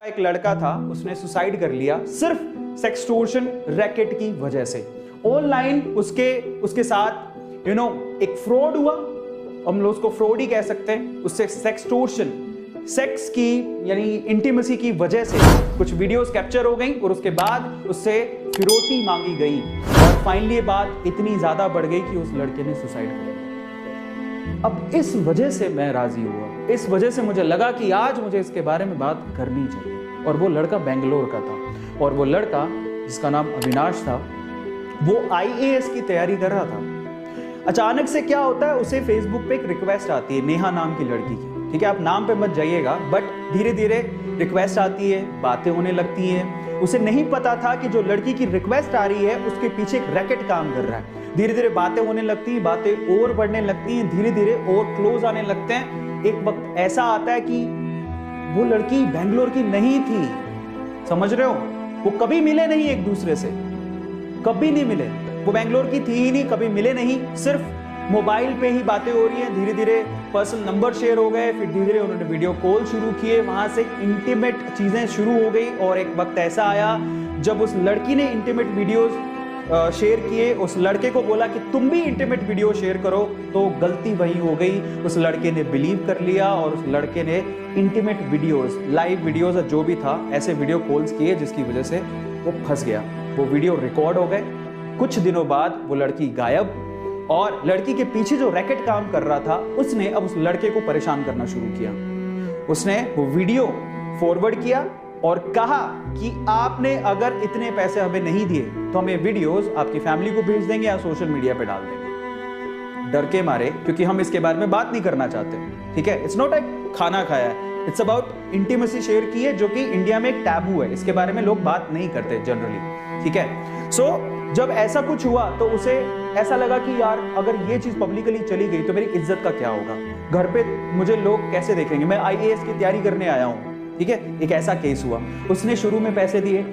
एक लड़का था, उसने सुसाइड कर लिया सिर्फ सेक्सटोर्शन रैकेट की वजह से। ऑनलाइन उसके साथ एक फ्रॉड हुआ, हम लोग उसको फ्रॉड ही कह सकते हैं। उससे सेक्सटोर्शन, सेक्स की यानी इंटीमेसी की वजह से कुछ वीडियोस कैप्चर हो गई और उसके बाद उससे फिरौती मांगी गई और फाइनली ये बात इतनी ज्यादा बढ़ गई कि उस लड़के ने सुसाइड कर लिया। अब इस वजह से मैं राजी हुआ, इस वजह से मुझे लगा कि आज मुझे इसके बारे में बात करनी चाहिए। और वो लड़का बेंगलोर का था और वो लड़का जिसका नाम अविनाश था, वो आईएएस की तैयारी कर रहा था। अचानक से क्या होता है, उसे फेसबुक पे एक रिक्वेस्ट आती है नेहा नाम की लड़की की। ठीक है, आप नाम पे मत जाइएगा, बट धीरे धीरे रिक्वेस्ट आती है, बातें होने लगती हैं। उसे नहीं पता था कि जो लड़की की रिक्वेस्ट आ रही है उसके पीछे एक रैकेट काम कर रहा है। धीरे धीरे बातें होने लगती हैं, बातें और बढ़ने लगती हैं, धीरे धीरे और क्लोज आने लगते हैं। एक वक्त ऐसा आता है कि वो लड़की बेंगलोर की नहीं थी, समझ रहे हो? वो कभी मिले नहीं एक दूसरे से, कभी नहीं मिले। वो बेंगलोर की थी ही नहीं, कभी मिले नहीं, सिर्फ मोबाइल पे ही बातें हो रही हैं। धीरे धीरे पर्सनल नंबर शेयर हो गए, फिर धीरे धीरे उन्होंने वीडियो कॉल शुरू किए, वहां से इंटीमेट चीजें शुरू हो गई। और एक वक्त ऐसा आया जब उस लड़की ने इंटीमेट वीडियोस शेयर किए, उस लड़के को बोला कि तुम भी इंटीमेट वीडियो शेयर करो, तो गलती वही हो गई। उस लड़के ने बिलीव कर लिया और उस लड़के ने इंटीमेट वीडियोस, लाइव वीडियोस जो भी था, ऐसे वीडियो कॉल्स किए जिसकी वजह से वो फंस गया। वो वीडियो रिकॉर्ड हो गए। कुछ दिनों बाद वो लड़की गायब और लड़की के पीछे जो रैकेट काम कर रहा था उसने अब उस लड़के को परेशान करना शुरू किया। उसने वो वीडियो फॉरवर्ड किया और कहा कि आपने अगर इतने पैसे हमें नहीं दिए तो हम ये वीडियोस आपकी फैमिली को भेज देंगे या सोशल मीडिया पे डाल देंगे। डर के मारे, क्योंकि हम इसके बारे में बात नहीं करना चाहते। ठीक है, इट्स नॉट लाइक खाना खाया है, इट्स अबाउट इंटीमेसी शेयर की है, जो कि इंडिया में एक टैबू है, इसके बारे में लोग बात नहीं करते जनरली। ठीक है, सो जब ऐसा कुछ हुआ तो उसे ऐसा लगा कि यार अगर ये चीज पब्लिकली चली गई तो मेरी इज्जत का क्या होगा, घर पे मुझे लोग कैसे देखेंगे, मैं आईएएस की तैयारी करने आया हूं। ठीक है, एक ऐसा केस हुआ। उसने शुरू में पैसे दिए,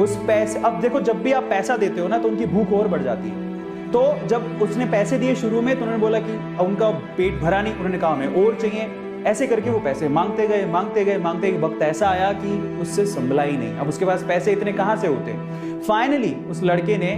उस पैसे, अब देखो जब भी आप पैसा देते हो ना तो उनकी भूख और बढ़ जाती है। तो जब उसने पैसे दिए शुरू में तो उन्होंने बोला कि उनका पेट भरा नहीं, उन्होंने कहा हमें और चाहिए। ऐसे करके वो पैसे मांगते गए, मांगते गए, मांगते गए। वक्त ऐसा आया कि उससे संभला ही नहीं, अब उसके पास पैसे इतने कहां से होते। फाइनली उस लड़के ने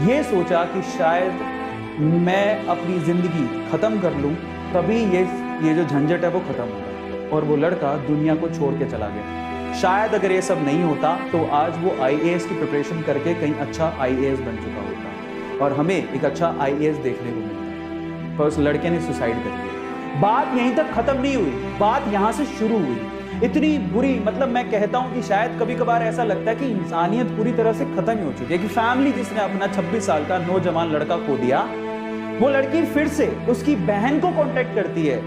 ये सोचा कि शायद मैं अपनी जिंदगी खत्म कर लूं, तभी ये जो झंझट है वो खत्म होगा। और वो लड़का दुनिया को छोड़ के चला गया। शायद अगर ये सब नहीं होता तो आज वो आईएएस की प्रिपरेशन करके कहीं अच्छा आईएएस बन चुका होता और हमें एक अच्छा आईएएस देखने को मिलता। पर उस लड़के ने सुसाइड कर लिया। बात यहीं तक खत्म नहीं हुई, बात यहां से शुरू हुई। इतनी बुरी, मतलब मैं कहता हूं कि शायद कभी कभार ऐसा लगता है कि इंसानियत पूरी तरह से खत्म ही हो चुकी है। कि फैमिली जिसने अपना 26 साल का नौजवान लड़का खो दिया, वो लड़की फिर से उसकी बहन को कांटेक्ट करती है